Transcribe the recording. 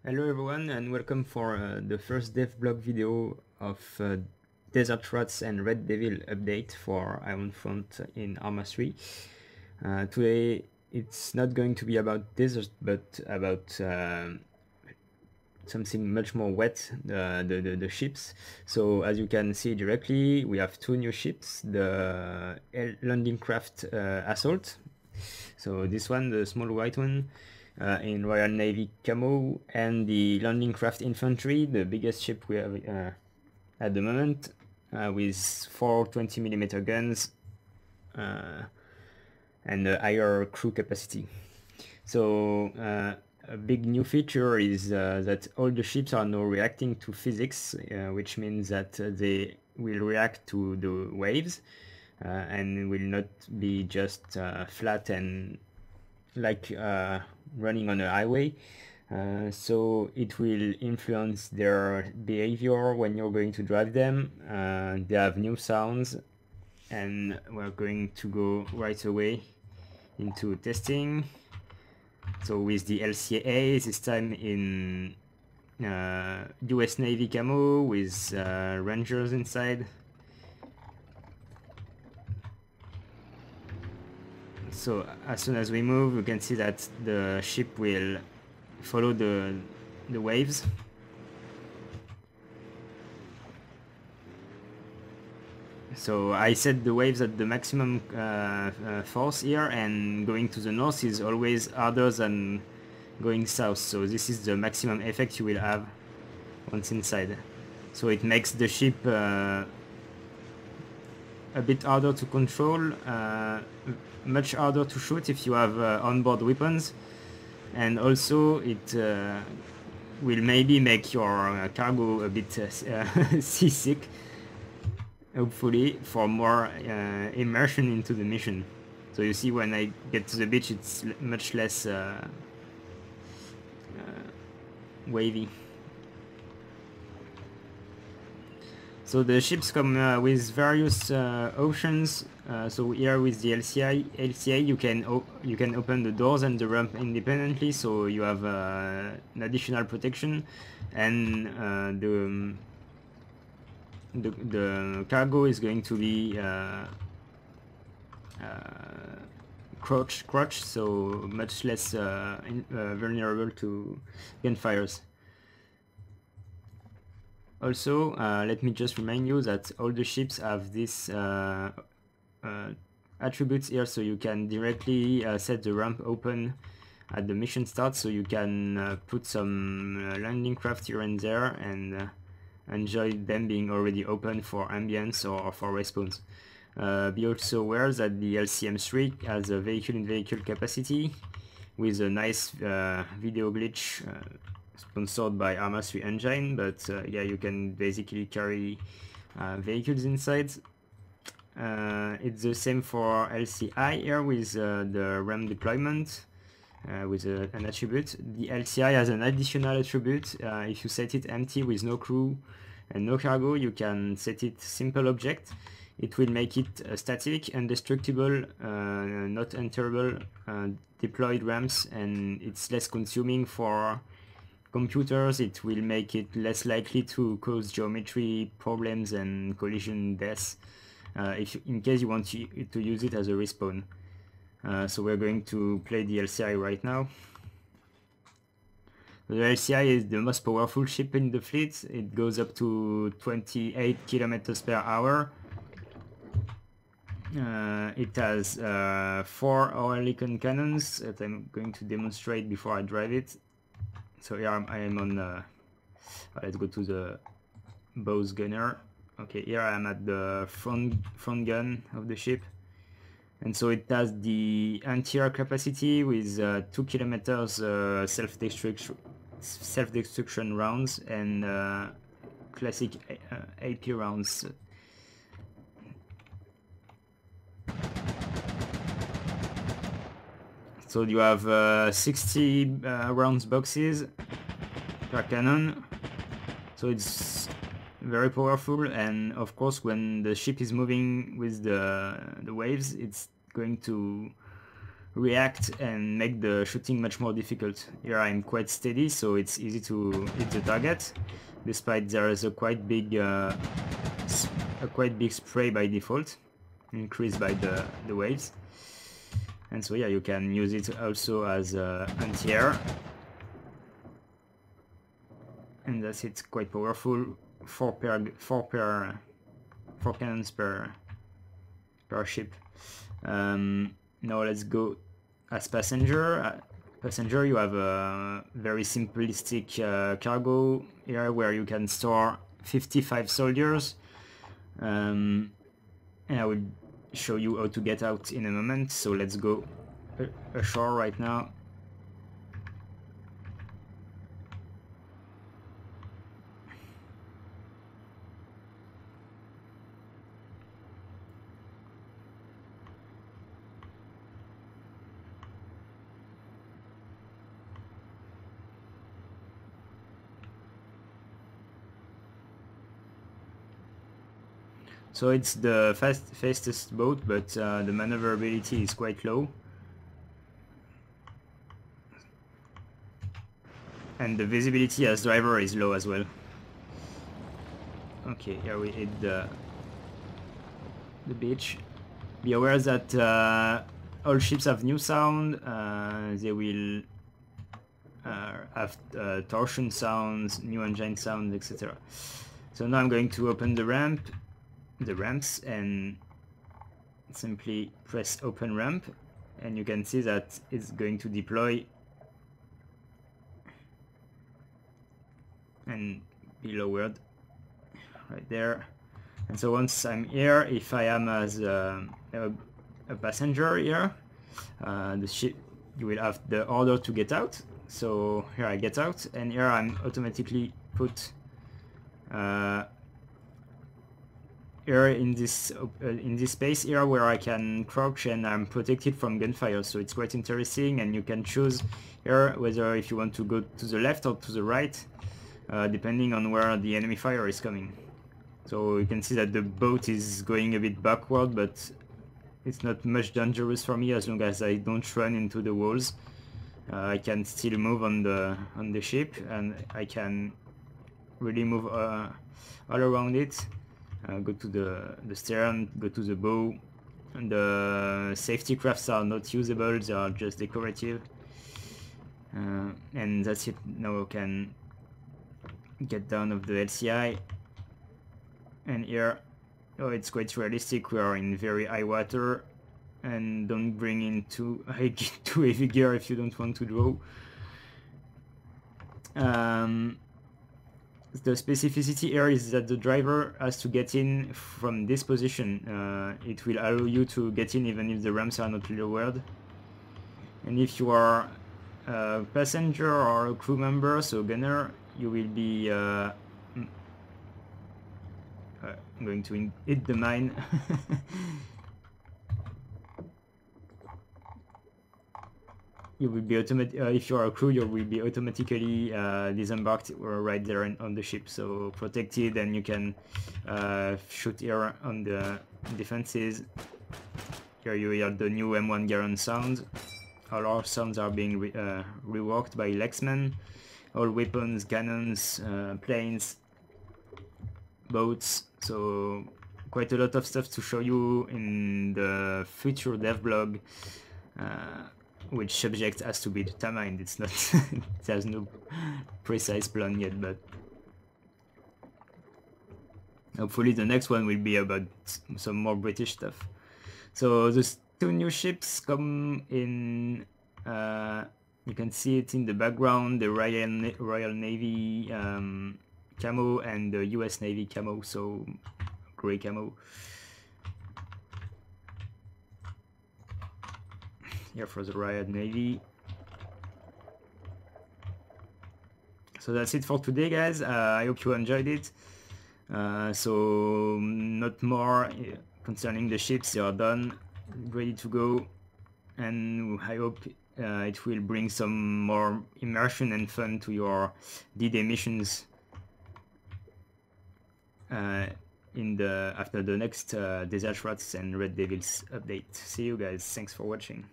Hello everyone and welcome for the first Devblog video of Desert Rats and Red Devil update for Ironfront in Arma 3. Today it's not going to be about desert but about something much more wet, the ships. So as you can see directly, we have two new ships, the landing craft Assault. So this one, the small white one, in Royal Navy camo, and the landing craft infantry, the biggest ship we have at the moment, with 4 20mm guns and a higher crew capacity. So a big new feature is that all the ships are now reacting to physics, which means that they will react to the waves and will not be just flat and like running on a highway. So it will influence their behavior when you're going to drive them. They have new sounds, and we're going to go right away into testing. So with the LCA, this time in US Navy camo with Rangers inside. So as soon as we move, you can see that the ship will follow the waves. So I set the waves at the maximum force here, and going to the north is always harder than going south. So this is the maximum effect you will have once inside. So it makes the ship a bit harder to control, much harder to shoot if you have onboard weapons, and also it will maybe make your cargo a bit seasick, hopefully, for more immersion into the mission. So you see, when I get to the beach, it's much less wavy. So the ships come with various options. So here with the LCA, you can open the doors and the ramp independently, so you have an additional protection, and the cargo is going to be crouch, so much less vulnerable to gunfires. Also, let me just remind you that all the ships have this attributes here, so you can directly set the ramp open at the mission start, so you can put some landing craft here and there and enjoy them being already open for ambience or for respawns. Be also aware that the LCM3 has a vehicle-in-vehicle capacity with a nice video glitch sponsored by Arma 3 engine, but yeah, you can basically carry vehicles inside. It's the same for LCI here with the RAM deployment with an attribute. The LCI has an additional attribute. If you set it empty with no crew and no cargo, you can set it simple object. It will make it static, indestructible, not enterable, deployed ramps, and it's less consuming for computers. It will make it less likely to cause geometry problems and collision deaths in case you want to use it as a respawn. So we're going to play the LCI right now. The LCI is the most powerful ship in the fleet. It goes up to 28 kilometers per hour. It has 4 Oerlikon cannons that I'm going to demonstrate before I drive it. So here I am on, let's go to the bows gunner. Okay, here I am at the front gun of the ship. And so it has the anti-air capacity with 2 kilometers self-destruction rounds and classic AP rounds. So you have 60 rounds boxes per cannon, so it's very powerful. And of course, when the ship is moving with the waves, it's going to react and make the shooting much more difficult. Here I'm quite steady, so it's easy to hit the target, despite there is a quite big spray by default, increased by the waves. And so yeah, you can use it also as anti-air, and that's it. Quite powerful. Four cannons per ship. Now let's go as passenger. Passenger, you have a very simplistic cargo here where you can store 55 soldiers, and I will show you how to get out in a moment. So let's go ashore right now. So it's the fastest boat, but the maneuverability is quite low. And the visibility as driver is low as well. Okay, here we hit the beach. Be aware that all ships have new sound. They will have torsion sounds, new engine sounds, etc. So now I'm going to open the ramps, and simply press open ramp, and you can see that it's going to deploy and be lowered right there. And so once I'm here, if I am as a passenger here, the ship, you will have the order to get out. So here I get out, and here I'm automatically put here in this space here where I can crouch and I'm protected from gunfire. So it's quite interesting, and you can choose here whether if you want to go to the left or to the right, depending on where the enemy fire is coming. So you can see that the boat is going a bit backward, but it's not much dangerous for me as long as I don't run into the walls. I can still move on the ship, and I can really move all around it. Go to the stern, go to the bow. And the safety crafts are not usable, they are just decorative. And that's it. Now I can get down of the LCI. And here, oh, it's quite realistic. We are in very high water, and don't bring in too heavy gear if you don't want to draw. The specificity here is that the driver has to get in from this position. It will allow you to get in even if the ramps are not lowered. And if you are a passenger or a crew member, so gunner, you will be I'm going to hit the mine. You will be if you are a crew, you will be automatically disembarked right there on the ship, so protected, and you can shoot here on the defenses. Here you hear the new M1 Garand sound. All our sounds are being reworked by Lexman. All weapons, cannons, planes, boats. So quite a lot of stuff to show you in the future devblog. Which subject has to be determined. It's not there's no precise plan yet, but hopefully the next one will be about some more British stuff. So those two new ships come in, you can see it in the background, the Royal Navy camo and the US Navy camo, so grey camo. Here for the Royal Navy. So that's it for today, guys. I hope you enjoyed it. So not more concerning the ships. They are done, ready to go, and I hope it will bring some more immersion and fun to your D-Day missions after the next Desert Rats and Red Devils update. See you guys. Thanks for watching.